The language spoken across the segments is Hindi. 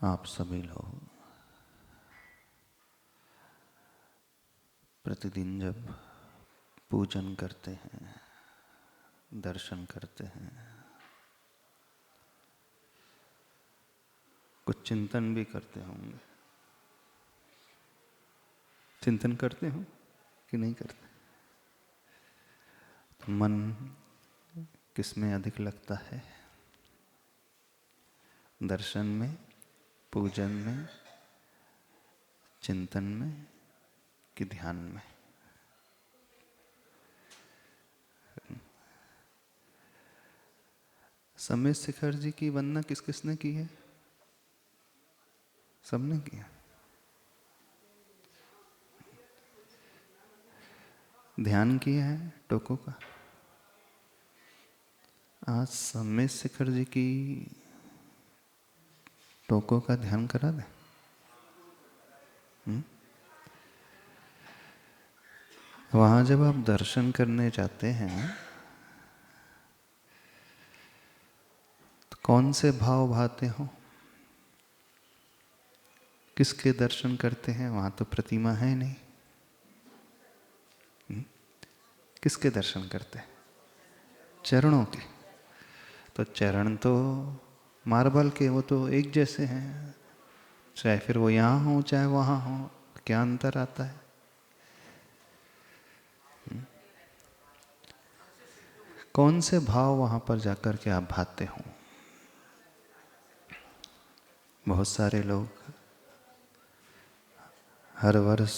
आप सभी लोग प्रतिदिन जब पूजन करते हैं, दर्शन करते हैं, कुछ चिंतन भी करते होंगे। चिंतन करते हो कि नहीं करते? तो मन किस में अधिक लगता है? दर्शन में, पूजन में, चिंतन में कि ध्यान में? समय शिखर जी की वंदना किस किसने की है? सबने किया। ध्यान किया है टोको का। आज समय शिखर जी की टोको का ध्यान करा दे। वहां जब आप दर्शन करने जाते हैं तो कौन से भाव भाते हो? किसके दर्शन करते हैं? वहां तो प्रतिमा है नहीं। किसके दर्शन करते हैं? चरणों के। तो चरण तो मार्बल के, वो तो एक जैसे हैं, चाहे फिर वो यहाँ हो चाहे वहाँ हो। क्या अंतर आता है? कौन से भाव वहां पर जाकर के आप भाते हो? बहुत सारे लोग हर वर्ष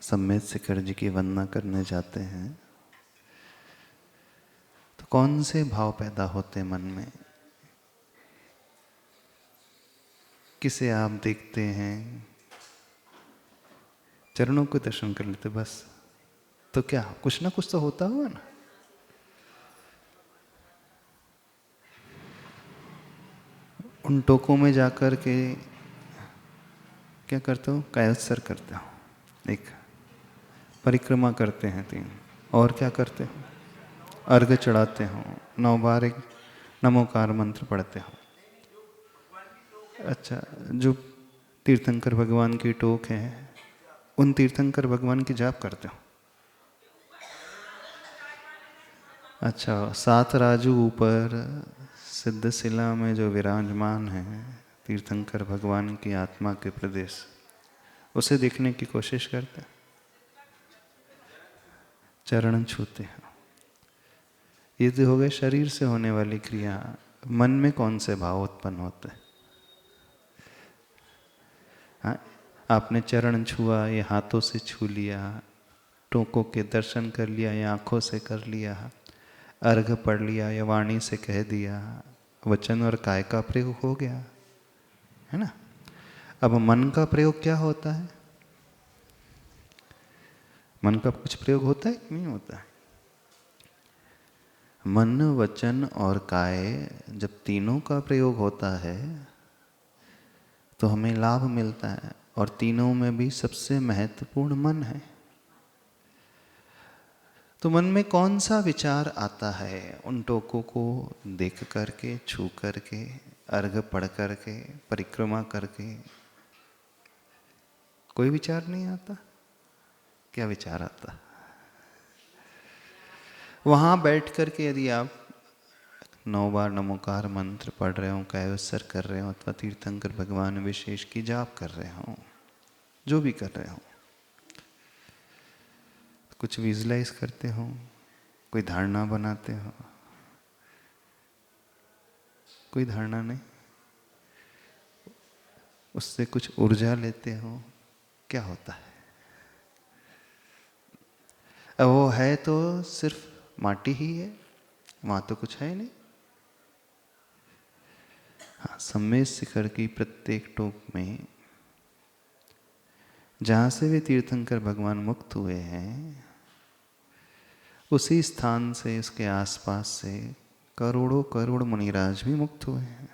सम्मेद शिखर जी की वंदना करने जाते हैं, तो कौन से भाव पैदा होते मन में? किसे आप देखते हैं? चरणों को दर्शन कर लेते बस। तो क्या कुछ ना कुछ तो होता हुआ ना। उन टोकों में जाकर के क्या करते हो? कायोत्सर्ग करते हो, एक परिक्रमा करते हैं 3। और क्या करते हो? अर्घ चढ़ाते हो, 9 बार एक नमोकार मंत्र पढ़ते हो। अच्छा, जो तीर्थंकर भगवान की टोक है, उन तीर्थंकर भगवान की जाप करते हो? अच्छा, 7 राजू ऊपर सिद्धशिला में जो विराजमान है तीर्थंकर भगवान की आत्मा के प्रदेश, उसे देखने की कोशिश करते हैं, चरण छूते हैं। ये तो हो गए शरीर से होने वाली क्रिया। मन में कौन से भाव उत्पन्न होते हैं? हाँ, आपने चरण छुआ, ये हाथों से छू लिया, टोकों के दर्शन कर लिया या आंखों से कर लिया, अर्घ पढ़ लिया या वाणी से कह दिया, वचन और काय का प्रयोग हो गया, है ना? अब मन का प्रयोग क्या होता है? मन का कुछ प्रयोग होता है कि नहीं होता है? मन, वचन और काय जब तीनों का प्रयोग होता है तो हमें लाभ मिलता है, और तीनों में भी सबसे महत्वपूर्ण मन है। तो मन में कौन सा विचार आता है उन टोकों को देख करके, छू करके, अर्घ पढ़ करके, परिक्रमा करके? कोई विचार नहीं आता? क्या विचार आता? वहां बैठ करके यदि आप 9 बार नमोकार मंत्र पढ़ रहे हो, कायोत्सर्ग कर रहे हो, अथवा तीर्थंकर भगवान विशेष की जाप कर रहे हो, जो भी कर रहे हो, कुछ विजुलाइज करते हो, कोई धारणा बनाते हो? कोई धारणा नहीं। उससे कुछ ऊर्जा लेते हो? क्या होता है? अब वो है तो सिर्फ माटी ही है, वहां तो कुछ है नहीं। हाँ, सम्मेद शिखर की प्रत्येक टोक में जहां से वे तीर्थंकर भगवान मुक्त हुए हैं, उसी स्थान से, उसके आसपास से करोड़ों करोड़ मुनिराज भी मुक्त हुए हैं।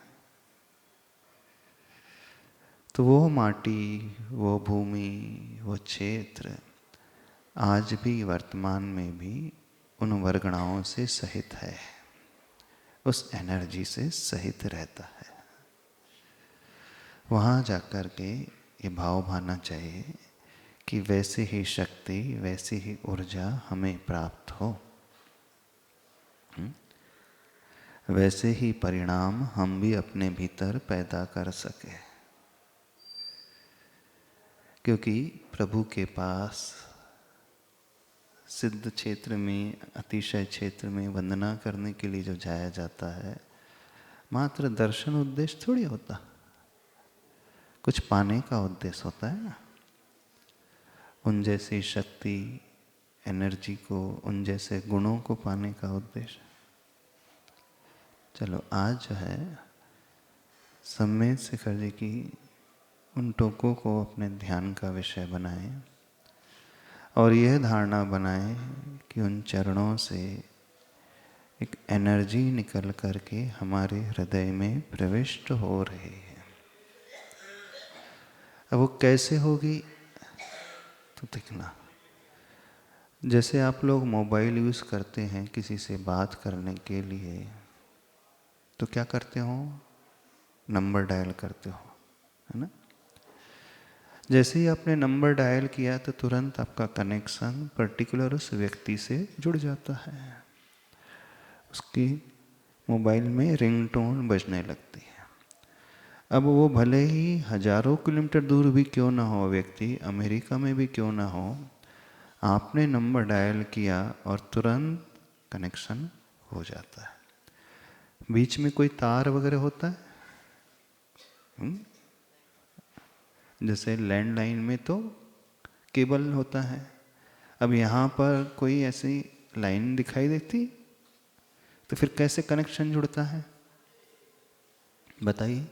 तो वो माटी, वो भूमि, वो क्षेत्र आज भी वर्तमान में भी उन वर्गणाओं से सहित है, उस एनर्जी से सहित रहता है। वहाँ जाकर के ये भाव भाना चाहिए कि वैसे ही शक्ति, वैसी ही ऊर्जा हमें प्राप्त हो, वैसे ही परिणाम हम भी अपने भीतर पैदा कर सके। क्योंकि प्रभु के पास सिद्ध क्षेत्र में, अतिशय क्षेत्र में वंदना करने के लिए जो जाया जाता है, मात्र दर्शन उद्देश्य थोड़ी होता, कुछ पाने का उद्देश्य होता है ना। उन जैसी शक्ति, एनर्जी को, उन जैसे गुणों को पाने का उद्देश्य। चलो आज जो है सम्मेद शिखर जी की उन टोकों को अपने ध्यान का विषय बनाएं और यह धारणा बनाएं कि उन चरणों से एक एनर्जी निकल करके हमारे हृदय में प्रविष्ट हो रही है। अब वो कैसे होगी तो देखना, जैसे आप लोग मोबाइल यूज़ करते हैं किसी से बात करने के लिए, तो क्या करते हो? नंबर डायल करते हो, है ना। जैसे ही आपने नंबर डायल किया तो तुरंत आपका कनेक्शन पर्टिकुलर उस व्यक्ति से जुड़ जाता है, उसकी मोबाइल में रिंगटोन बजने लगती है। अब वो भले ही हजारों किलोमीटर दूर भी क्यों ना हो, व्यक्ति अमेरिका में भी क्यों ना हो, आपने नंबर डायल किया और तुरंत कनेक्शन हो जाता है। बीच में कोई तार वगैरह होता है? जैसे लैंडलाइन में तो केबल होता है। अब यहाँ पर कोई ऐसी लाइन दिखाई देती तो फिर कैसे कनेक्शन जुड़ता है बताइए?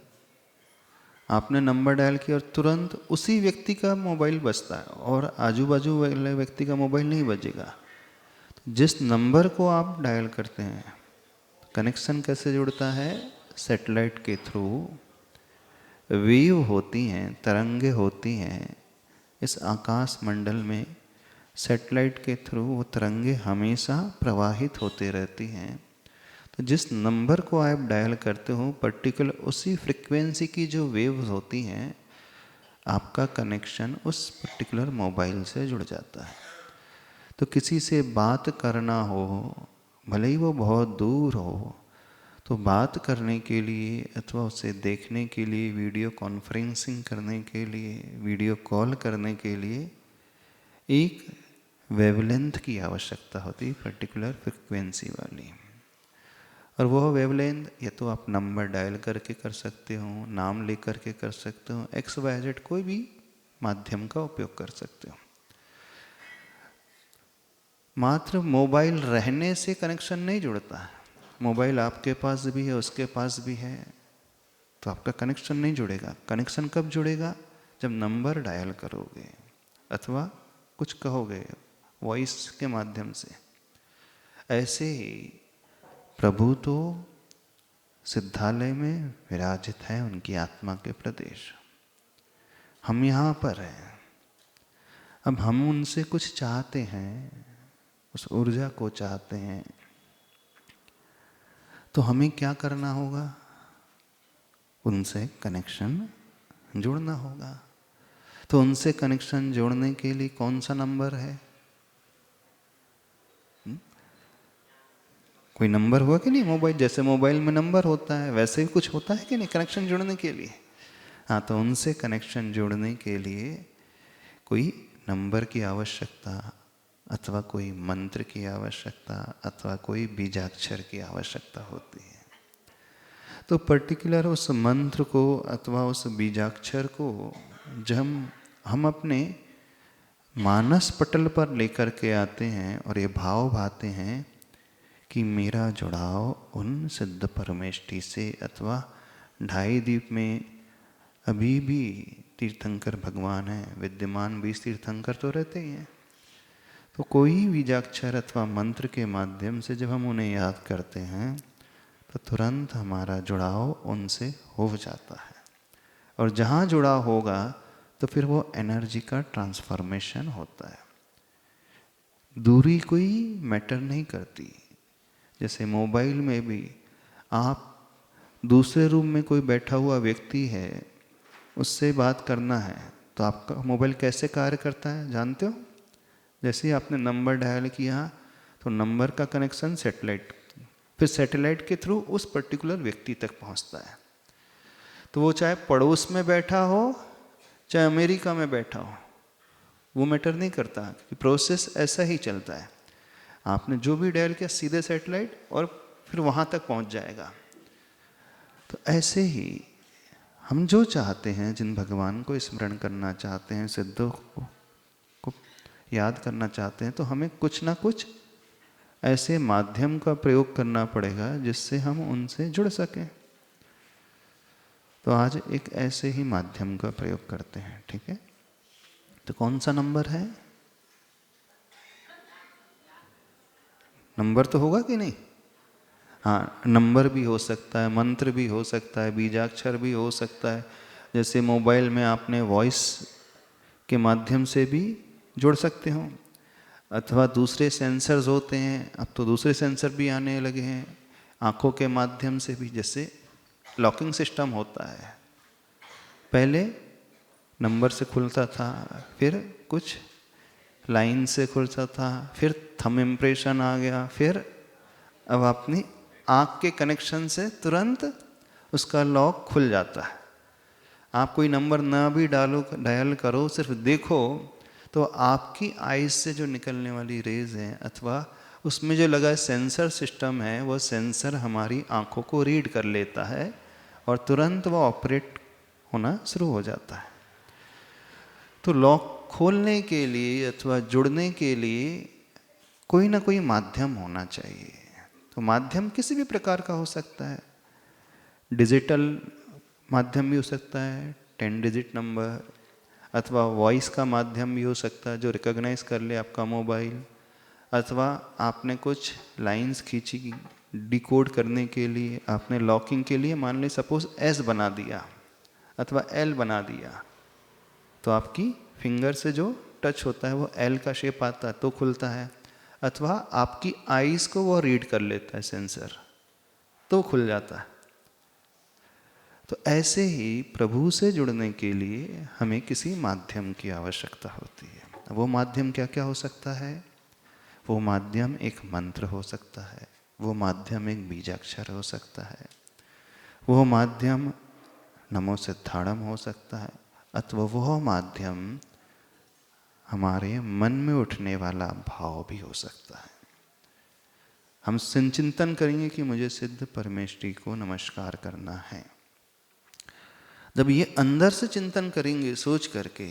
आपने नंबर डायल किया और तुरंत उसी व्यक्ति का मोबाइल बजता है और आजू बाजू वाले व्यक्ति का मोबाइल नहीं बजेगा। जिस नंबर को आप डायल करते हैं, कनेक्शन कैसे जुड़ता है? सैटेलाइट के थ्रू वेव होती हैं, तरंगे होती हैं इस आकाश मंडल में। सैटेलाइट के थ्रू वो तरंगे हमेशा प्रवाहित होते रहती हैं। तो जिस नंबर को आप डायल करते हो, पर्टिकुलर उसी फ्रिक्वेंसी की जो वेव्स होती हैं, आपका कनेक्शन उस पर्टिकुलर मोबाइल से जुड़ जाता है। तो किसी से बात करना हो, भले ही वो बहुत दूर हो, तो बात करने के लिए अथवा उसे देखने के लिए, वीडियो कॉन्फ्रेंसिंग करने के लिए, वीडियो कॉल करने के लिए एक वेवलेंथ की आवश्यकता होती है, पर्टिकुलर फ्रिक्वेंसी वाली। और वह वेवलेंथ या तो आप नंबर डायल करके कर सकते हो, नाम ले करके कर सकते हो, XYZ कोई भी माध्यम का उपयोग कर सकते हो। मात्र मोबाइल रहने से कनेक्शन नहीं जुड़ता है। मोबाइल आपके पास भी है, उसके पास भी है, तो आपका कनेक्शन नहीं जुड़ेगा। कनेक्शन कब जुड़ेगा? जब नंबर डायल करोगे अथवा कुछ कहोगे वॉइस के माध्यम से। ऐसे ही प्रभु तो सिद्धालय में विराजित है, उनकी आत्मा के प्रदेश। हम यहाँ पर हैं। अब हम उनसे कुछ चाहते हैं, उस ऊर्जा को चाहते हैं, तो हमें क्या करना होगा? उनसे कनेक्शन जोड़ना होगा। तो उनसे कनेक्शन जोड़ने के लिए कौन सा नंबर है? कोई नंबर हुआ कि नहीं? मोबाइल, जैसे मोबाइल में नंबर होता है वैसे ही कुछ होता है कि नहीं कनेक्शन जोड़ने के लिए? हाँ, तो उनसे कनेक्शन जोड़ने के लिए कोई नंबर की आवश्यकता अथवा कोई मंत्र की आवश्यकता अथवा कोई बीजाक्षर की आवश्यकता होती है। तो पर्टिकुलर उस मंत्र को अथवा उस बीजाक्षर को जब हम अपने मानस पटल पर लेकर के आते हैं और ये भाव भाते हैं कि मेरा जुड़ाव उन सिद्ध परमेष्ठी से, अथवा ढाई द्वीप में अभी भी तीर्थंकर भगवान हैं, विद्यमान 20 तीर्थंकर तो रहते ही हैं। तो कोई बीजाक्षर अथवा मंत्र के माध्यम से जब हम उन्हें याद करते हैं तो तुरंत हमारा जुड़ाव उनसे हो जाता है। और जहाँ जुड़ाव होगा तो फिर वो एनर्जी का ट्रांसफॉर्मेशन होता है। दूरी कोई मैटर नहीं करती। जैसे मोबाइल में भी आप दूसरे रूम में कोई बैठा हुआ व्यक्ति है, उससे बात करना है तो आपका मोबाइल कैसे कार्य करता है जानते हो? जैसे ही आपने नंबर डायल किया तो नंबर का कनेक्शन सैटेलाइट, फिर सैटेलाइट के थ्रू उस पर्टिकुलर व्यक्ति तक पहुंचता है। तो वो चाहे पड़ोस में बैठा हो चाहे अमेरिका में बैठा हो, वो मैटर नहीं करता, कि प्रोसेस ऐसा ही चलता है। आपने जो भी डायल किया सीधे सैटेलाइट और फिर वहाँ तक पहुँच जाएगा। तो ऐसे ही हम जो चाहते हैं, जिन भगवान को स्मरण करना चाहते हैं, सिद्धों को याद करना चाहते हैं, तो हमें कुछ ना कुछ ऐसे माध्यम का प्रयोग करना पड़ेगा जिससे हम उनसे जुड़ सकें। तो आज एक ऐसे ही माध्यम का प्रयोग करते हैं, ठीक है? तो कौन सा नंबर है? नंबर तो होगा कि नहीं? हाँ, नंबर भी हो सकता है, मंत्र भी हो सकता है, बीजाक्षर भी हो सकता है। जैसे मोबाइल में आपने वॉइस के माध्यम से भी जुड़ सकते हो, अथवा दूसरे सेंसर्स होते हैं, अब तो दूसरे सेंसर भी आने लगे हैं, आँखों के माध्यम से भी। जैसे लॉकिंग सिस्टम होता है, पहले नंबर से खुलता था, फिर कुछ लाइन से खुलता था, फिर थंब इम्प्रेशन आ गया, फिर अब अपनी आँख के कनेक्शन से तुरंत उसका लॉक खुल जाता है। आप कोई नंबर ना भी डायल करो, सिर्फ देखो तो आपकी आईज से जो निकलने वाली रेज हैं अथवा उसमें जो लगा सेंसर सिस्टम है, वो सेंसर हमारी आँखों को रीड कर लेता है और तुरंत वो ऑपरेट होना शुरू हो जाता है। तो लॉक खोलने के लिए अथवा जुड़ने के लिए कोई ना कोई माध्यम होना चाहिए। तो माध्यम किसी भी प्रकार का हो सकता है, डिजिटल माध्यम भी हो सकता है, 10 डिजिट नंबर, अथवा वॉइस का माध्यम भी हो सकता है जो रिकॉग्नाइज कर ले आपका मोबाइल, अथवा आपने कुछ लाइंस खींची डिकोड करने के लिए, आपने लॉकिंग के लिए मान ली सपोज एस बना दिया अथवा एल बना दिया, तो आपकी फिंगर से जो टच होता है वो एल का शेप आता है तो खुलता है, अथवा आपकी आईज को वो रीड कर लेता है सेंसर तो खुल जाता है। तो ऐसे ही प्रभु से जुड़ने के लिए हमें किसी माध्यम की आवश्यकता होती है। वो माध्यम क्या क्या हो सकता है? वो माध्यम एक मंत्र हो सकता है, वो माध्यम एक बीजाक्षर हो सकता है, वो माध्यम नमो सिद्धाड़म हो सकता है, अथवा वह माध्यम हमारे मन में उठने वाला भाव भी हो सकता है। हम संचिंतन करेंगे कि मुझे सिद्ध परमेष्ठी को नमस्कार करना है। जब ये अंदर से चिंतन करेंगे सोच करके,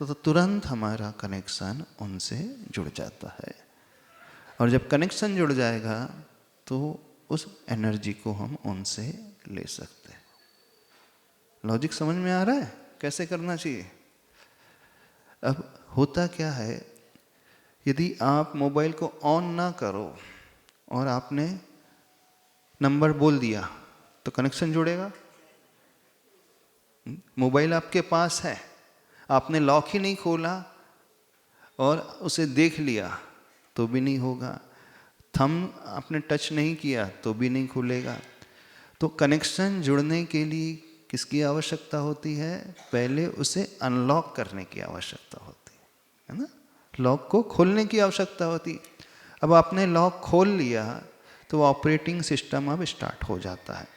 तो तुरंत हमारा कनेक्शन उनसे जुड़ जाता है। और जब कनेक्शन जुड़ जाएगा तो उस एनर्जी को हम उनसे ले सकते हैं। लॉजिक समझ में आ रहा है कैसे करना चाहिए? अब होता क्या है, यदि आप मोबाइल को ऑन ना करो और आपने नंबर बोल दिया तो कनेक्शन जुड़ेगा? मोबाइल आपके पास है, आपने लॉक ही नहीं खोला और उसे देख लिया तो भी नहीं होगा, थंब आपने टच नहीं किया तो भी नहीं खुलेगा। तो कनेक्शन जुड़ने के लिए किसकी आवश्यकता होती है? पहले उसे अनलॉक करने की आवश्यकता होती है ना, लॉक को खोलने की आवश्यकता होती। अब आपने लॉक खोल लिया तो ऑपरेटिंग सिस्टम अब स्टार्ट हो जाता है।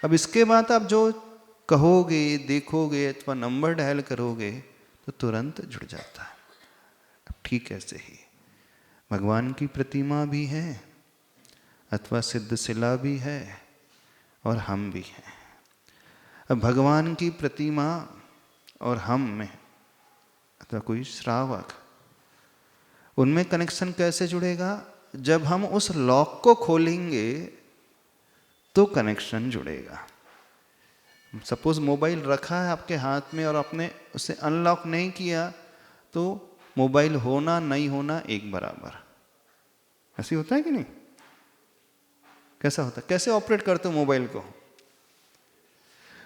अब इसके बाद आप जो कहोगे, देखोगे अथवा नंबर डायल करोगे तो तुरंत जुड़ जाता है। अब ठीक ऐसे ही भगवान की प्रतिमा भी है अथवा सिद्ध शिला भी है और हम भी हैं। अब भगवान की प्रतिमा और हम में अथवा कोई श्रावक, उनमें कनेक्शन कैसे जुड़ेगा? जब हम उस लॉक को खोलेंगे तो कनेक्शन जुड़ेगा। सपोज मोबाइल रखा है आपके हाथ में और आपने उसे अनलॉक नहीं किया तो मोबाइल होना नहीं होना एक बराबर। ऐसे होता है कि नहीं? कैसा होता है? कैसे ऑपरेट करते हो मोबाइल को?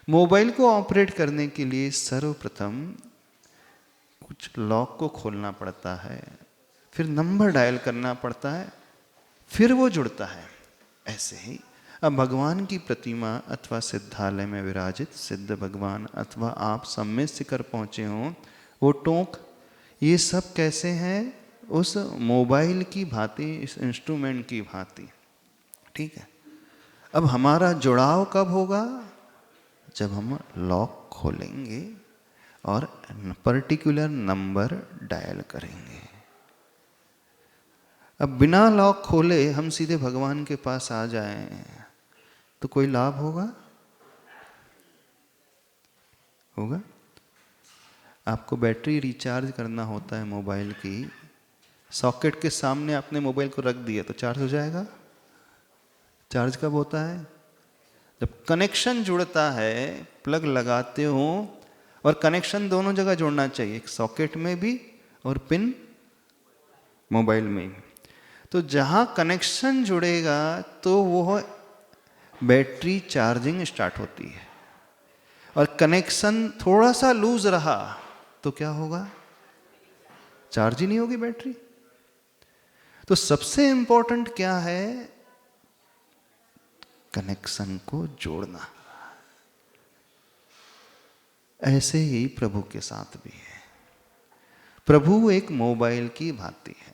मोबाइल को ऑपरेट करने के लिए सर्वप्रथम कुछ लॉक को खोलना पड़ता है, फिर नंबर डायल करना पड़ता है, फिर वो जुड़ता है। ऐसे ही अब भगवान की प्रतिमा अथवा सिद्धालय में विराजित सिद्ध भगवान अथवा आप सम्य शिखर पहुँचे हों, वो टोंक, ये सब कैसे हैं? उस मोबाइल की भांति, इस इंस्ट्रूमेंट की भांति। ठीक है। अब हमारा जुड़ाव कब होगा? जब हम लॉक खोलेंगे और पर्टिकुलर नंबर डायल करेंगे। अब बिना लॉक खोले हम सीधे भगवान के पास आ जाएं तो कोई लाभ होगा? होगा? आपको बैटरी रिचार्ज करना होता है मोबाइल की, सॉकेट के सामने आपने मोबाइल को रख दिया तो चार्ज हो जाएगा? चार्ज कब होता है? जब कनेक्शन जुड़ता है, प्लग लगाते हो, और कनेक्शन दोनों जगह जोड़ना चाहिए, एक सॉकेट में भी और पिन मोबाइल में भी। तो जहाँ कनेक्शन जुड़ेगा तो वो बैटरी चार्जिंग स्टार्ट होती है, और कनेक्शन थोड़ा सा लूज रहा तो क्या होगा? चार्ज ही नहीं होगी बैटरी। तो सबसे इंपॉर्टेंट क्या है? कनेक्शन को जोड़ना। ऐसे ही प्रभु के साथ भी है। प्रभु एक मोबाइल की भांति है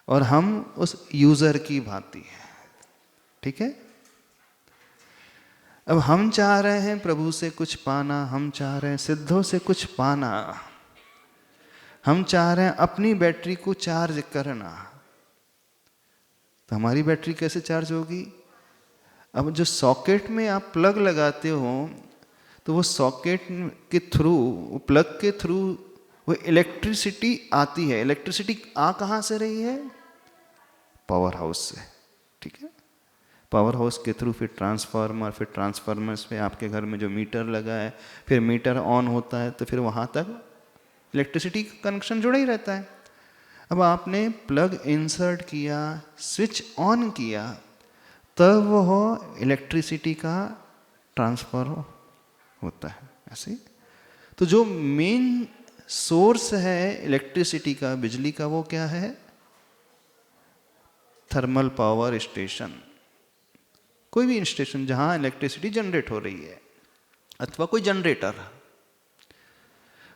और हम उस यूजर की भांति है। ठीक है। अब हम चाह रहे हैं प्रभु से कुछ पाना, हम चाह रहे हैं सिद्धों से कुछ पाना, हम चाह रहे हैं अपनी बैटरी को चार्ज करना। तो हमारी बैटरी कैसे चार्ज होगी? अब जो सॉकेट में आप प्लग लगाते हो तो वो सॉकेट के थ्रू, वो प्लग के थ्रू वो इलेक्ट्रिसिटी आती है। इलेक्ट्रिसिटी आ कहाँ से रही है? पावर हाउस से। ठीक है। पावर हाउस के थ्रू फिर ट्रांसफार्मर, फिर ट्रांसफार्मर्स पे आपके घर में जो मीटर लगा है, फिर मीटर ऑन होता है तो फिर वहाँ तक इलेक्ट्रिसिटी का कनेक्शन जुड़ा ही रहता है। अब आपने प्लग इंसर्ट किया, स्विच ऑन किया, तब वो इलेक्ट्रिसिटी का ट्रांसफर होता है। ऐसे तो जो मेन सोर्स है इलेक्ट्रिसिटी का, बिजली का, वो क्या है? Thermal power station. कोई भी स्टेशन जहां इलेक्ट्रिसिटी जनरेट हो रही है, अथवा कोई जनरेटर।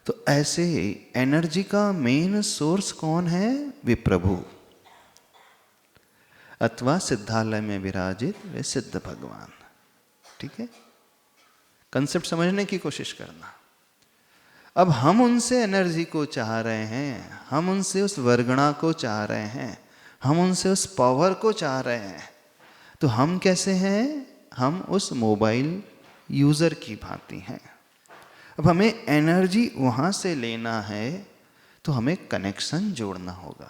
तो ऐसे ही एनर्जी का मेन सोर्स कौन है? वे प्रभु, अथवा सिद्धालय में विराजित वे सिद्ध भगवान। ठीक है। कंसेप्ट समझने की कोशिश करना। अब हम उनसे एनर्जी को चाह रहे हैं, हम उनसे उस वर्गणा को चाह रहे हैं, हम उनसे उस पावर को चाह रहे हैं। तो हम कैसे हैं? हम उस मोबाइल यूजर की भांति हैं। अब हमें एनर्जी वहां से लेना है तो हमें कनेक्शन जोड़ना होगा।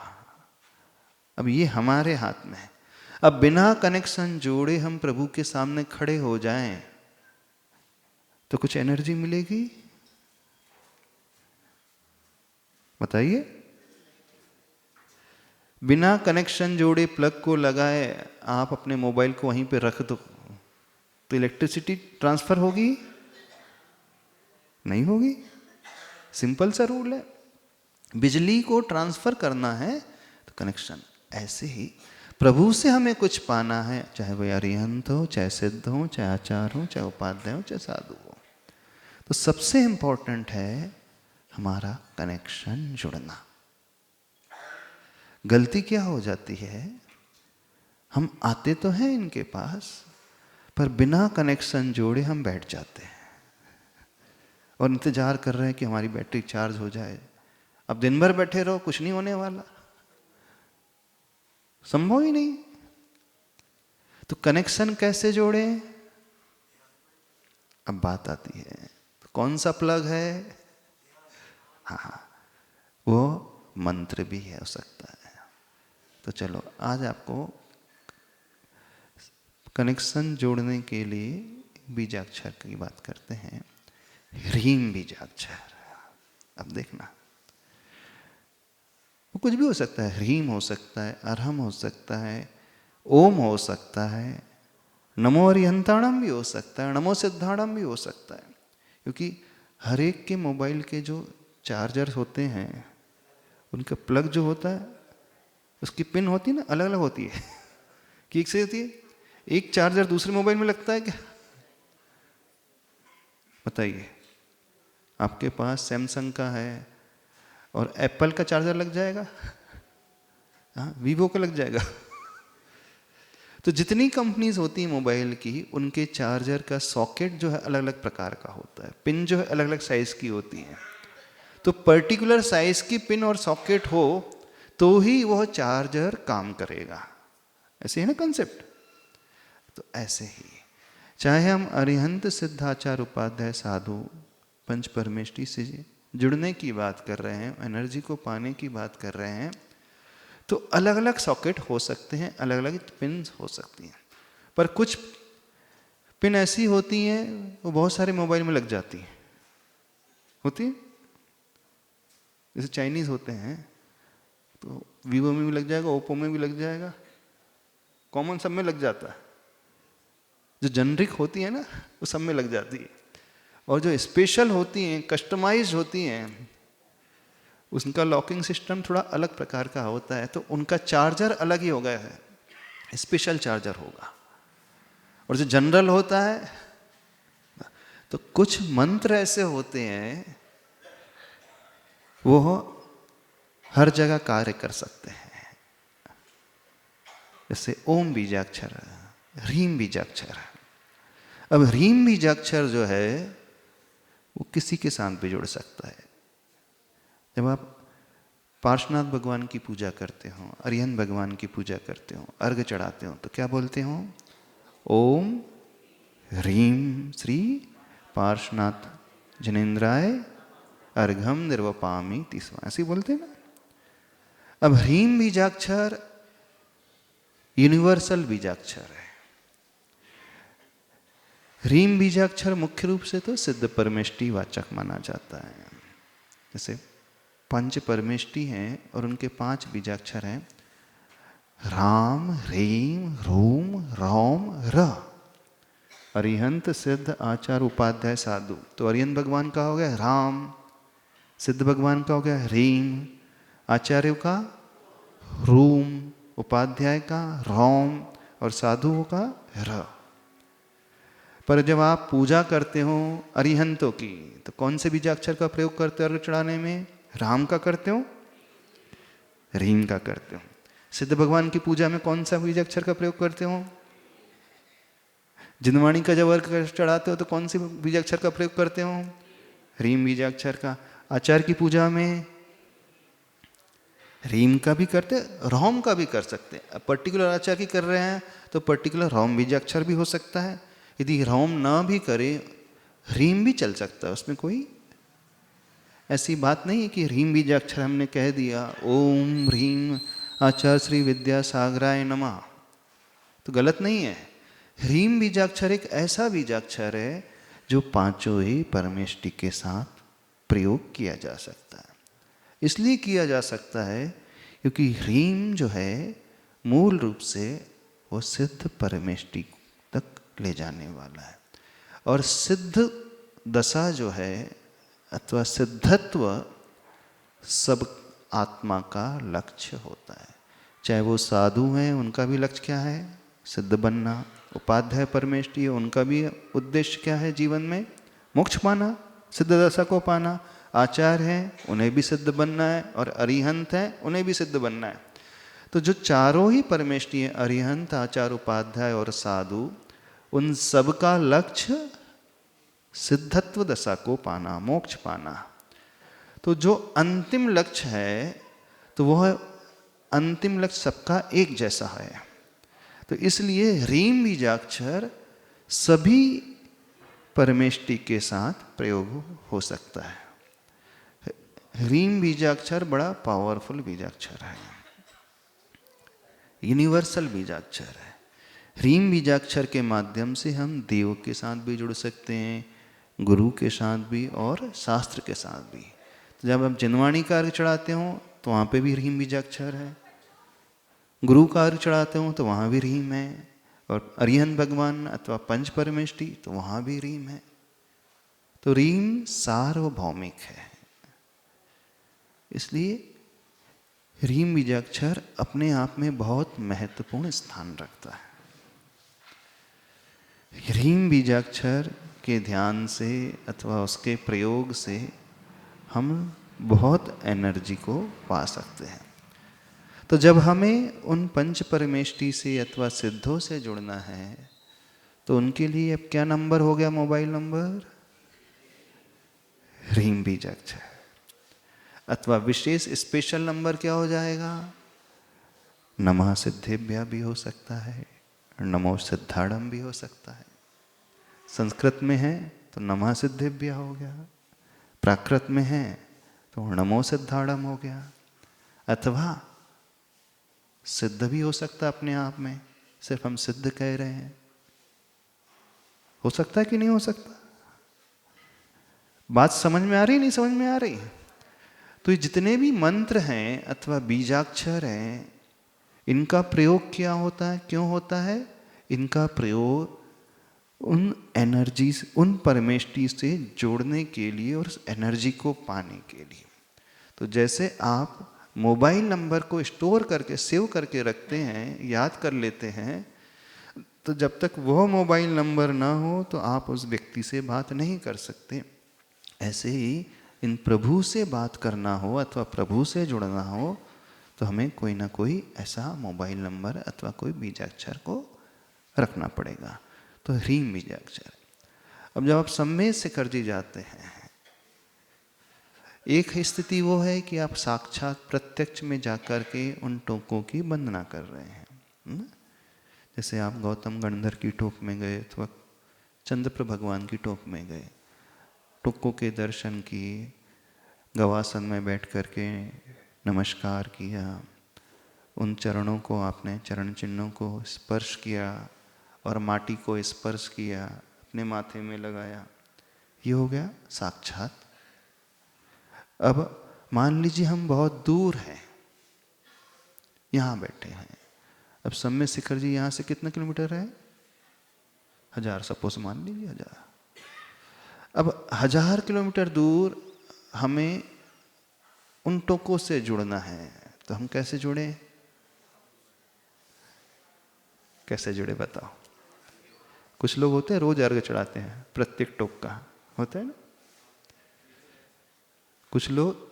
अब ये हमारे हाथ में है। अब बिना कनेक्शन जोड़े हम प्रभु के सामने खड़े हो जाएं तो कुछ एनर्जी मिलेगी? बताइए। बिना कनेक्शन जोड़े प्लग को लगाए आप अपने मोबाइल को वहीं पे रख दो तो इलेक्ट्रिसिटी ट्रांसफर होगी? नहीं होगी। सिंपल सा रूल है। बिजली को ट्रांसफर करना है तो कनेक्शन। ऐसे ही प्रभु से हमें कुछ पाना है, चाहे वो अरिहंत हो, चाहे सिद्ध हो, चाहे आचार्य हो, चाहे उपाध्याय हो, चाहे साधु हो, तो सबसे इंपॉर्टेंट है हमारा कनेक्शन जुड़ना। गलती क्या हो जाती है? हम आते तो हैं इनके पास, पर बिना कनेक्शन जोड़े हम बैठ जाते हैं और इंतजार कर रहे हैं कि हमारी बैटरी चार्ज हो जाए। अब दिन भर बैठे रहो, कुछ नहीं होने वाला, संभव ही नहीं। तो कनेक्शन कैसे जोड़े? अब बात आती है तो कौन सा प्लग है? हाँ, वो मंत्र भी हो सकता है। तो चलो आज आपको कनेक्शन जोड़ने के लिए बीजाक्षर की बात करते हैं। ह्रीम बीजाक्षर। अब देखना, वो कुछ भी हो सकता है। ह्रीम हो सकता है, अरहम हो सकता है, ओम हो सकता है, नमो अरिहंताणम भी हो सकता है, नमो सिद्धाणम भी हो सकता है। क्योंकि हर एक के मोबाइल के जो चार्जर होते हैं, उनका प्लग जो होता है, उसकी पिन होती है ना, अलग अलग होती है कि एक से होती है। एक चार्जर दूसरे मोबाइल में लगता है क्या? बताइए, आपके पास सैमसंग का है और एप्पल का चार्जर लग जाएगा? हाँ, वीवो का लग जाएगा। तो जितनी कंपनीज होती हैं मोबाइल की, उनके चार्जर का सॉकेट जो है अलग अलग प्रकार का होता है, पिन जो है अलग अलग साइज की होती है। तो पर्टिकुलर साइज की पिन और सॉकेट हो तो ही वह चार्जर काम करेगा। ऐसे है ना कंसेप्ट। तो ऐसे ही चाहे हम अरिहंत सिद्धाचार उपाध्याय साधु पंच परमेष्टि से जुड़ने की बात कर रहे हैं, एनर्जी को पाने की बात कर रहे हैं, तो अलग अलग सॉकेट हो सकते हैं, अलग अलग पिन हो सकती हैं। पर कुछ पिन ऐसी होती हैं वो बहुत सारे मोबाइल में लग जाती हैं, होती है। जैसे चाइनीज होते हैं तो वीवो में भी लग जाएगा, ओप्पो में भी लग जाएगा, कॉमन सब में लग जाता है। जो जेनरिक होती है ना वो सब में लग जाती है, और जो स्पेशल होती हैं, कस्टमाइज्ड होती हैं, उनका लॉकिंग सिस्टम थोड़ा अलग प्रकार का होता है, तो उनका चार्जर अलग ही होगा, है स्पेशल चार्जर होगा। और जो जनरल होता है, तो कुछ मंत्र ऐसे होते हैं वो हर जगह कार्य कर सकते हैं। जैसे ओम बीजाक्षर, ह्रीम बीजाक्षर। अब ह्रीम बीजाक्षर जो है वो किसी के साथ भी जुड़ सकता है। जब आप पार्श्वनाथ भगवान की पूजा करते हो, अरिहंत भगवान की पूजा करते हो, अर्घ चढ़ाते हो, तो क्या बोलते हो? ओम ह्रीम श्री पार्श्वनाथ जनेन्द्राय अर्घम निर्वपामि तीसवा, ऐसे बोलते हैं ना। अब ह्रीम बीजाक्षर यूनिवर्सल बीजाक्षर है। ह्रीम बीजाक्षर मुख्य रूप से तो सिद्ध परमेष्टि वाचक माना जाता है। जैसे पंच परमेष्टि हैं और उनके 5 बीजाक्षर हैं, राम ह्रीम ह्रूम रौम र। अरिहंत सिद्ध आचार उपाध्याय साधु, तो अरिहंत भगवान का हो गया राम, सिद्ध भगवान का हो गया ह्रीम, आचार्य का ह्रूम, उपाध्याय का रौम और साधुओं का र। पर जब आप पूजा करते हो अरिहंतों की, तो कौन से बीजाक्षर का प्रयोग करते हो अर्घ चढ़ाने में? राम का करते हो, रीम का करते हो। सिद्ध भगवान की पूजा में कौन सा बीजाक्षर का प्रयोग करते हो? जिनवाणी का जब अर्घ चढ़ाते हो तो कौन से बीजाक्षर का प्रयोग करते हो? रीम बीजाक्षर का। आचार्य की पूजा में रीम का भी करते, रोम का भी कर सकते हैं। पर्टिकुलर आचार्य की कर रहे हैं तो पर्टिकुलर रोम बीजाक्षर भी हो सकता है। यदि रोम ना भी करे, रीम भी चल सकता है, उसमें कोई ऐसी बात नहीं है कि ह्रीम बीजाक्षर हमने कह दिया ओम ह्रीम आचार्य श्री विद्यासागराय नमः, तो गलत नहीं है। ह्रीम बीजाक्षर एक ऐसा बीजाक्षर है जो 5 ही परमेष्टि के साथ प्रयोग किया जा सकता है। इसलिए किया जा सकता है क्योंकि ह्रीम जो है मूल रूप से वो सिद्ध परमेष्टि तक ले जाने वाला है, और सिद्ध दशा जो है अथवा सिद्धत्व सब आत्मा का लक्ष्य होता है। चाहे वो साधु हैं, उनका भी लक्ष्य क्या है? सिद्ध बनना। उपाध्याय परमेष्टि है, उनका भी उद्देश्य क्या है जीवन में? मोक्ष पाना, सिद्ध दशा को पाना। आचार्य हैं, उन्हें भी सिद्ध बनना है, और अरिहंत हैं, उन्हें भी सिद्ध बनना है। तो जो चारों ही परमेष्टि हैं, अरिहंत, आचार्य, उपाध्याय और साधु, उन सब का लक्ष्य सिद्धत्व दशा को पाना, मोक्ष पाना। तो जो अंतिम लक्ष्य है, तो वह अंतिम लक्ष्य सबका एक जैसा है। तो इसलिए ह्रीम बीजाक्षर सभी परमेष्टि के साथ प्रयोग हो सकता है। ह्रीम बीजाक्षर बड़ा पावरफुल बीजाक्षर है, यूनिवर्सल बीजाक्षर है। ह्रीम बीजाक्षर के माध्यम से हम देव के साथ भी जुड़ सकते हैं, गुरु के साथ भी और शास्त्र के साथ भी। तो जब आप जिनवाणी का अर्घ चढ़ाते हो तो वहाँ पे भी ह्रीम बीजाक्षर है, गुरु का अर्घ चढ़ाते हो तो वहाँ भी ह्रीम है, और अरिहंत भगवान अथवा पंच परमेष्टि तो वहाँ भी ह्रीम है। तो ह्रीम सार्वभौमिक है, इसलिए ह्रीम बीजाक्षर अपने आप में बहुत महत्वपूर्ण स्थान रखता है। ह्रीम बीजाक्षर के ध्यान से अथवा उसके प्रयोग से हम बहुत एनर्जी को पा सकते हैं। तो जब हमें उन पंच परमेष्टि से अथवा सिद्धों से जुड़ना है तो उनके लिए अब क्या नंबर हो गया? मोबाइल नंबर ह्रीम बीजाक्षर। अथवा विशेष स्पेशल नंबर क्या हो जाएगा? नमः सिद्धेभ्य भी हो सकता है, नमो सिद्धाड़म भी हो सकता है। संस्कृत में है तो नमः सिद्धेभ्य हो गया, प्राकृत में है तो नमो सिद्धाड़म हो गया, अथवा सिद्ध भी हो सकता है अपने आप में, सिर्फ हम सिद्ध कह रहे हैं। हो सकता है कि नहीं हो सकता? बात समझ में आ रही, नहीं समझ में आ रही? तो ये जितने भी मंत्र हैं अथवा बीजाक्षर हैं, इनका प्रयोग क्या होता है, क्यों होता है? इनका प्रयोग उन एनर्जीज, उन परमेष्टि से जोड़ने के लिए और उस एनर्जी को पाने के लिए। तो जैसे आप मोबाइल नंबर को स्टोर करके, सेव करके रखते हैं, याद कर लेते हैं, तो जब तक वो मोबाइल नंबर ना हो तो आप उस व्यक्ति से बात नहीं कर सकते। ऐसे ही इन प्रभु से बात करना हो अथवा प्रभु से जुड़ना हो तो हमें कोई ना कोई ऐसा मोबाइल नंबर अथवा कोई बीजाक्षर को रखना पड़ेगा। तो ह्रीम बीजाक्षर। अब जब आप सम्मेद शिखर जी जाते हैं, एक स्थिति वो है कि आप साक्षात प्रत्यक्ष में जाकर के उन टोकों की वंदना कर रहे हैं। जैसे आप गौतम गणधर की टोक में गए अथवा चंद्रप्र भगवान की टोक में गए, टोकों के दर्शन किए, गवासन में बैठ कर के नमस्कार किया, उन चरणों को आपने, चरण चिन्हों को स्पर्श किया और माटी को स्पर्श किया, अपने माथे में लगाया, ये हो गया साक्षात। अब मान लीजिए हम बहुत दूर हैं, यहाँ बैठे हैं। अब सम्मेद शिखर जी यहाँ से कितना किलोमीटर है? 1000, सपोज मान लीजिए 1000। अब 1000 किलोमीटर दूर हमें उन टोकों से जुड़ना है, तो हम कैसे जुड़े? कैसे जुड़े बताओ? कुछ लोग होते हैं रोज अर्घ चढ़ाते हैं, प्रत्येक टोक का होता है ना। कुछ लोग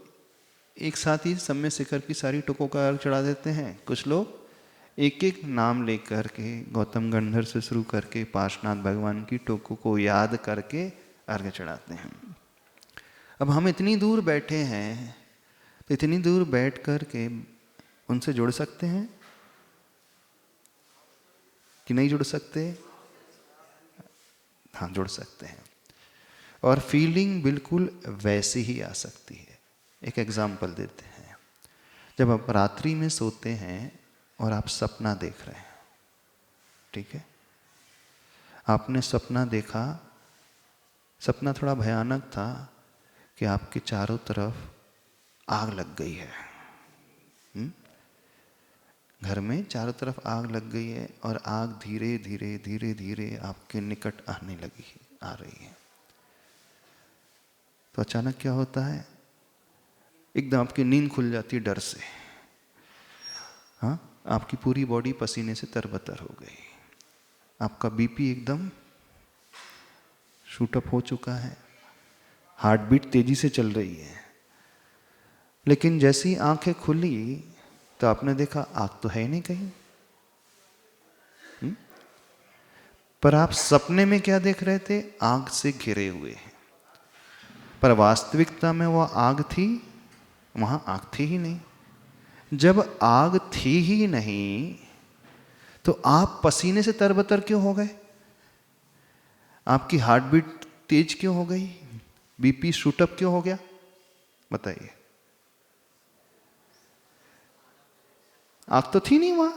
एक साथ ही सम्मेद शिखर की सारी टोकों का अर्घ चढ़ा देते हैं। कुछ लोग एक एक नाम लेकर के गौतम गणधर से शुरू करके पार्श्वनाथ भगवान की टोकों को याद करके अर्घ चढ़ाते हैं। अब हम इतनी दूर बैठे हैं, तो इतनी दूर बैठ कर के उनसे जुड़ सकते हैं कि नहीं जुड़ सकते? हाँ, जुड़ सकते हैं। और फीलिंग बिल्कुल वैसी ही आ सकती है। एक एग्जाम्पल देते हैं। जब आप रात्रि में सोते हैं और आप सपना देख रहे हैं, ठीक है, आपने सपना देखा, सपना थोड़ा भयानक था कि आपके चारों तरफ आग लग गई है। घर में चारों तरफ आग लग गई है और आग धीरे धीरे धीरे धीरे आपके निकट आने लगी, आ रही है। तो अचानक क्या होता है? एकदम आपकी नींद खुल जाती है डर से। हाँ, आपकी पूरी बॉडी पसीने से तरबतर हो गई, आपका बीपी एकदम शूटअप हो चुका है, हार्ट बीट तेजी से चल रही है। लेकिन जैसी आंखें खुली तो आपने देखा आग तो है नहीं कहीं। पर आप सपने में क्या देख रहे थे? आग से घिरे हुए हैं। पर वास्तविकता में वो आग थी, वहां आग थी ही नहीं। जब आग थी ही नहीं तो आप पसीने से तरबतर क्यों हो गए? आपकी हार्ट बीट तेज क्यों हो गई? बीपी शूटअप क्यों हो गया? बताइए। आग तो थी नहीं वहां।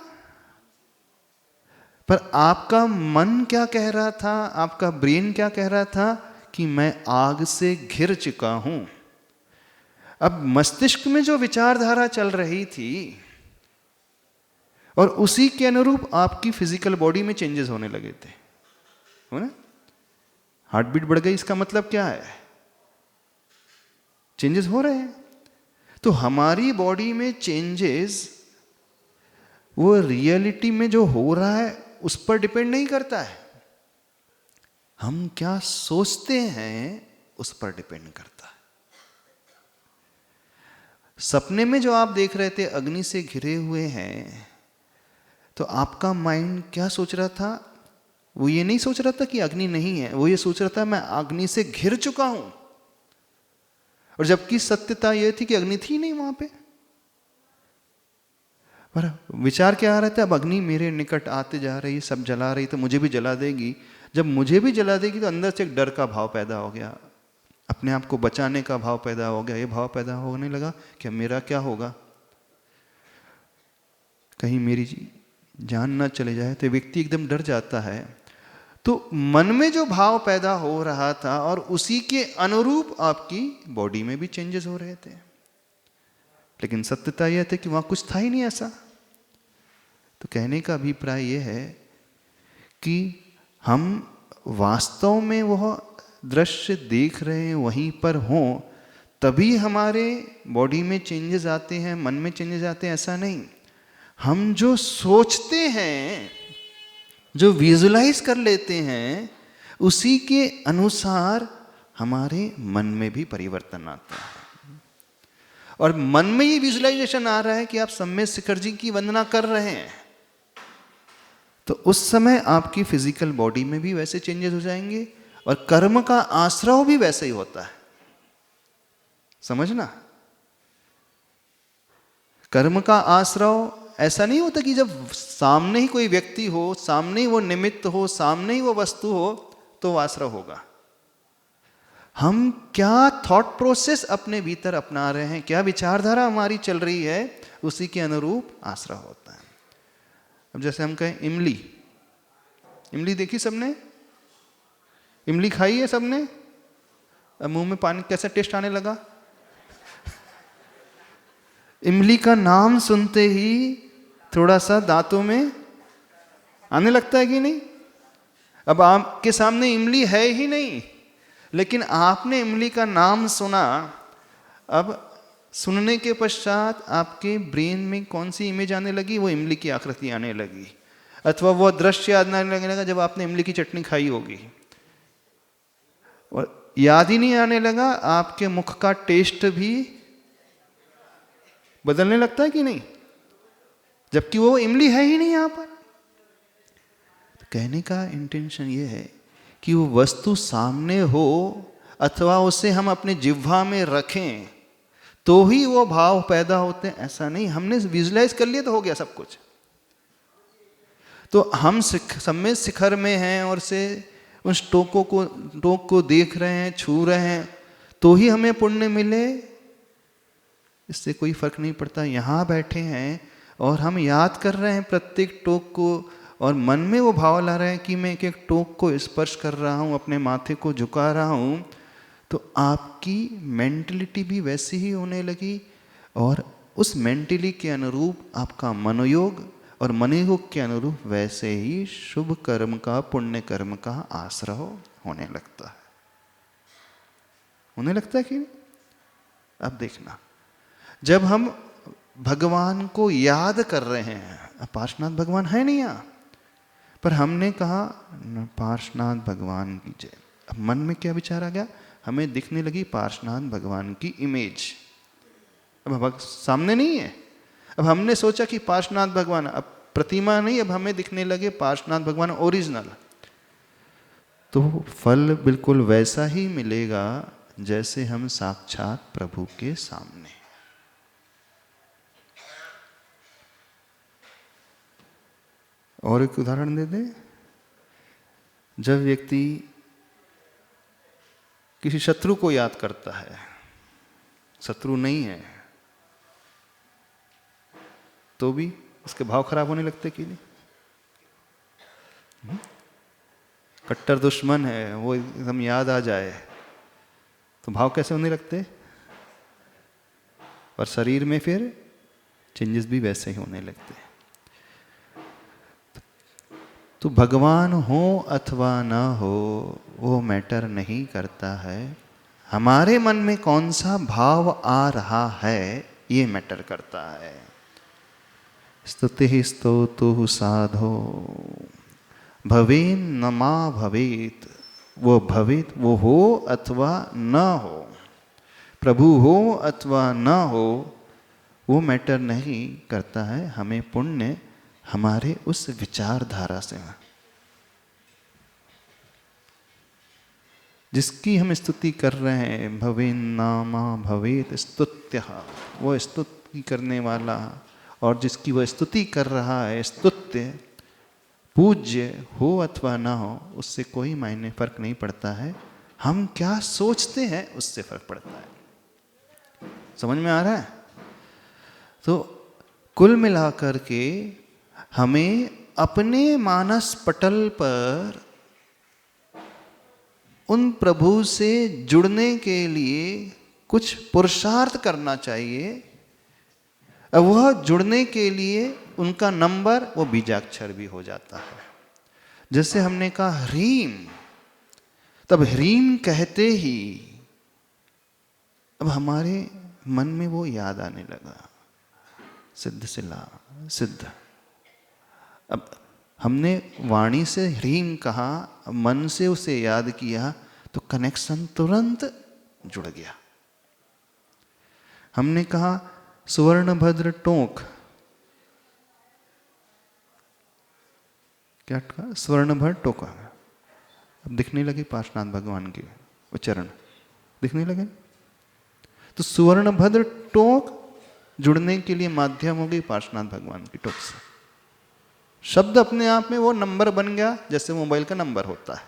पर आपका मन क्या कह रहा था, आपका ब्रेन क्या कह रहा था कि मैं आग से घिर चुका हूं। अब मस्तिष्क में जो विचारधारा चल रही थी और उसी के अनुरूप आपकी फिजिकल बॉडी में चेंजेस होने लगे थे, हो ना। हार्ट बीट बढ़ गई, इसका मतलब क्या है? चेंजेस हो रहे हैं। तो हमारी बॉडी में चेंजेस वो रियलिटी में जो हो रहा है उस पर डिपेंड नहीं करता है। हम क्या सोचते हैं उस पर डिपेंड करता है। सपने में जो आप देख रहे थे अग्नि से घिरे हुए हैं, तो आपका माइंड क्या सोच रहा था? वो ये नहीं सोच रहा था कि अग्नि नहीं है, वो ये सोच रहा था मैं अग्नि से घिर चुका हूं। और जबकि सत्यता यह थी कि अग्नि थी नहीं वहां पे। पर विचार क्या आ रहा था? अब अग्नि मेरे निकट आते जा रही, सब जला रही, तो मुझे भी जला देगी। जब मुझे भी जला देगी तो अंदर से एक डर का भाव पैदा हो गया, अपने आप को बचाने का भाव पैदा हो गया। ये भाव पैदा होने लगा कि मेरा क्या होगा, कहीं मेरी जान ना चले जाए। तो व्यक्ति एकदम डर जाता है। तो मन में जो भाव पैदा हो रहा था और उसी के अनुरूप आपकी बॉडी में भी चेंजेस हो रहे थे। लेकिन सत्यता यह थी कि वहां कुछ था ही नहीं ऐसा। तो कहने का अभिप्राय यह है कि हम वास्तव में वह दृश्य देख रहे हैं, वहीं पर हों, तभी हमारे बॉडी में चेंजेस आते हैं, मन में चेंजेस आते हैं, ऐसा नहीं। हम जो सोचते हैं, जो विजुलाइज कर लेते हैं, उसी के अनुसार हमारे मन में भी परिवर्तन आता है। और मन में ये विजुलाइजेशन आ रहा है कि आप सम्यक शिखर जी की वंदना कर रहे हैं, तो उस समय आपकी फिजिकल बॉडी में भी वैसे चेंजेस हो जाएंगे और कर्म का आश्रय भी वैसे ही होता है। समझना, कर्म का आश्रय ऐसा नहीं होता कि जब सामने ही कोई व्यक्ति हो, सामने ही वो निमित्त हो, सामने ही वो वस्तु हो, तो आश्रय होगा। हम क्या थॉट प्रोसेस अपने भीतर अपना रहे हैं, क्या विचारधारा हमारी चल रही है, उसी के अनुरूप आश्रय होता है। अब जैसे हम कहें इमली, इमली देखी सबने? इमली खाई है सबने? अब मुंह में पानी कैसा टेस्ट आने लगा? इमली का नाम सुनते ही थोड़ा सा दांतों में आने लगता है कि नहीं? अब आपके सामने इमली है ही नहीं, लेकिन आपने इमली का नाम सुना। अब सुनने के पश्चात आपके ब्रेन में कौन सी इमेज आने लगी? वो इमली की आकृति आने लगी, अथवा वो दृश्य आने लगने लगा जब आपने इमली की चटनी खाई होगी। और याद ही नहीं आने लगा, आपके मुख का टेस्ट भी बदलने लगता है कि नहीं, जबकि वो इमली है ही नहीं यहां पर। तो कहने का इंटेंशन ये है कि वो वस्तु सामने हो अथवा उसे हम अपने जिह्वा में रखें तो ही वो भाव पैदा होते हैं, ऐसा नहीं। हमने विजुलाइज कर लिया तो हो गया सब कुछ। तो हम सम्यक शिखर में हैं और से उस टोक को देख रहे हैं, छू रहे हैं, तो ही हमें पुण्य मिले, इससे कोई फर्क नहीं पड़ता। यहाँ बैठे हैं और हम याद कर रहे हैं प्रत्येक टोक को, और मन में वो भाव ला रहे हैं कि मैं एक एक टोक को स्पर्श कर रहा हूँ, अपने माथे को झुका रहा हूँ, तो आपकी मेंटलिटी भी वैसी ही होने लगी। और उस मेंटली के अनुरूप आपका मनोयोग, और मनोयोग के अनुरूप वैसे ही शुभ कर्म का, पुण्य कर्म का आश्रय होने लगता है। होने लगता है कि नहीं? अब देखना, जब हम भगवान को याद कर रहे हैं, पार्श्वनाथ भगवान है नहीं यहाँ, पर हमने कहा पार्श्वनाथ भगवान की जय। अब मन में क्या विचार आ गया? हमें दिखने लगी पार्श्वनाथ भगवान की इमेज। अब सामने नहीं है। अब हमने सोचा कि पार्श्वनाथ भगवान, अब प्रतिमा नहीं, अब हमें दिखने लगे पार्श्वनाथ भगवान ओरिजिनल। तो फल बिल्कुल वैसा ही मिलेगा जैसे हम साक्षात प्रभु के सामने। और एक उदाहरण दे दें। जब व्यक्ति किसी शत्रु को याद करता है, शत्रु नहीं है, तो भी उसके भाव खराब होने लगते कि नहीं? कट्टर दुश्मन है, वो एकदम याद आ जाए तो भाव कैसे होने लगते? और शरीर में फिर चेंजेस भी वैसे ही होने लगते। तो भगवान हो अथवा ना हो वो मैटर नहीं करता है, हमारे मन में कौन सा भाव आ रहा है ये मैटर करता है। स्तुति स्तोतु साधो भवेन नमा भवेत, वो भवित, वो हो अथवा न हो, प्रभु हो अथवा न हो, वो मैटर नहीं करता है। हमें पुण्य हमारे उस विचारधारा से, जिसकी हम स्तुति कर रहे हैं, भवेन नामा भवेत स्तुत्यः, वो स्तुति करने वाला और जिसकी वह स्तुति कर रहा है, स्तुत्य पूज्य हो अथवा ना हो, उससे कोई मायने फर्क नहीं पड़ता है। हम क्या सोचते हैं उससे फर्क पड़ता है। समझ में आ रहा है? तो कुल मिलाकर के हमें अपने मानस पटल पर उन प्रभु से जुड़ने के लिए कुछ पुरुषार्थ करना चाहिए। अब वह जुड़ने के लिए उनका नंबर वो बीजाक्षर भी हो जाता है। जैसे हमने कहा ह्रीम, तब ह्रीम कहते ही अब हमारे मन में वो याद आने लगा, सिद्ध सिला सिद्ध। अब हमने वाणी से ह्रीम कहा, मन से उसे याद किया, तो कनेक्शन तुरंत जुड़ गया। हमने कहा सुवर्णभद्र टोंक, क्या कहा? स्वर्णभद्र टोका। अब दिखने लगे पार्श्वनाथ भगवान के वो चरण दिखने लगे। तो सुवर्णभद्र टोक जुड़ने के लिए माध्यम हो गई पार्श्वनाथ भगवान की टोक से। शब्द अपने आप में वो नंबर बन गया, जैसे मोबाइल का नंबर होता है।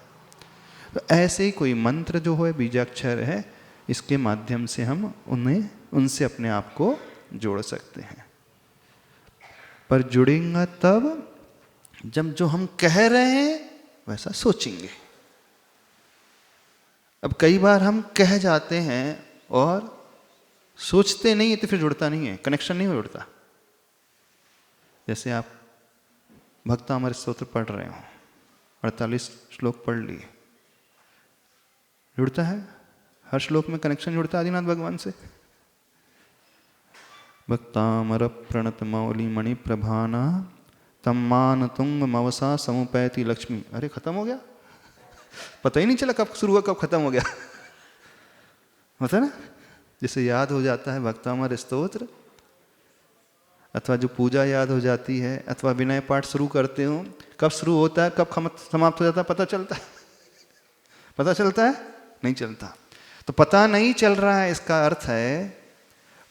तो ऐसे ही कोई मंत्र जो है बीजाक्षर है, इसके माध्यम से हम उनसे अपने आप को जोड़ सकते हैं। पर जुड़ेंगे तब जब जो हम कह रहे हैं वैसा सोचेंगे। अब कई बार हम कह जाते हैं और सोचते नहीं है, तो फिर जुड़ता नहीं है, कनेक्शन नहीं जुड़ता। जैसे आप भक्तामृत स्तोत्र पढ़ रहे हो, 48 श्लोक पढ़ लिए, जुड़ता है? हर श्लोक में कनेक्शन जुड़ता है आदिनाथ भगवान से। भक्तामर प्रणत मौली मणि प्रभाना तम्मान तुंग मवसा समुपैति लक्ष्मी। अरे खत्म हो गया, पता ही नहीं चला कब शुरू हुआ कब खत्म हो गया। होता है ना, जिसे याद हो जाता है भक्तामर स्तोत्र, अथवा जो पूजा याद हो जाती है, अथवा विनय पाठ शुरू करते हो, कब शुरू होता है कब समाप्त हो जाता है पता चलता है? पता चलता है? नहीं चलता। तो पता नहीं चल रहा है, इसका अर्थ है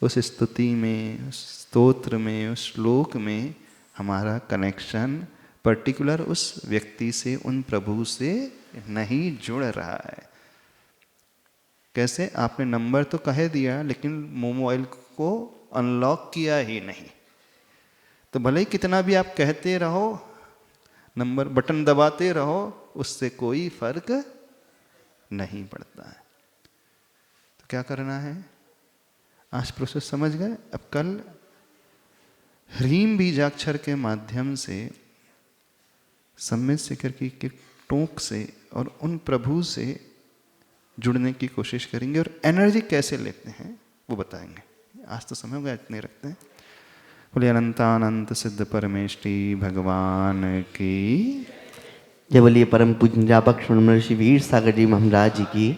उस स्तुति में, उस स्तोत्र में, उस श्लोक में हमारा कनेक्शन पर्टिकुलर उस व्यक्ति से, उन प्रभु से नहीं जुड़ रहा है। कैसे? आपने नंबर तो कह दिया, लेकिन मोबाइल को अनलॉक किया ही नहीं। तो भले ही कितना भी आप कहते रहो, नंबर बटन दबाते रहो, उससे कोई फर्क नहीं पड़ता है। तो क्या करना है? आज प्रोसेस समझ गए। अब कल ह्रीम बीजाक्षर के माध्यम से, सम्मित शिखर की टोक से और उन प्रभु से जुड़ने की कोशिश करेंगे, और एनर्जी कैसे लेते हैं वो बताएंगे। आज तो समय हो गया, इतने रखते हैं। बोले अनंतानंत सिद्ध परमेष्टि भगवान की जय। बोलिए परम पूज्य अध्यापक महर्षि वीर सागर जी महाराज जी की।